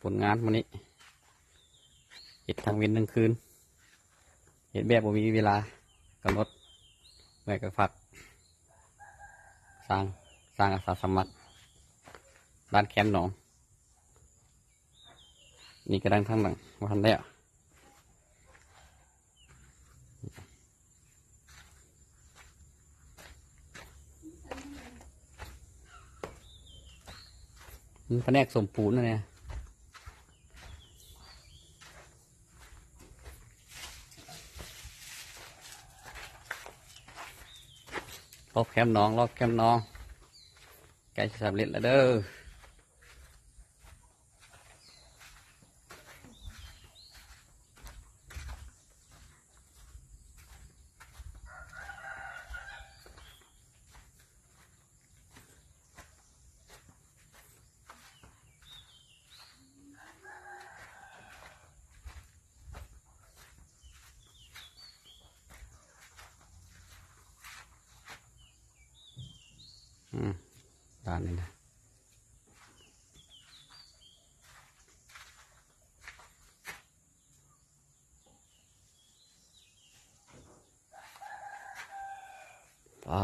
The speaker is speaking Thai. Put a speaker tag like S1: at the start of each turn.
S1: ผลงานมื้อนี้เฮ็ดทั้งเว้นทั้งคืนเฮ็ดแบบบ่มีเวลากำหนดไว้ก็พักสร้างอาสาสมัครด้านแคมป์หนองนี่ก็ดังทั้งหลังบ่ทันแล้วมันแผนกสมปูนนั่นแหละรอบแคมป์น้องใกล้จะสำเร็จแล้วเด้อด้านนี้นะอ่า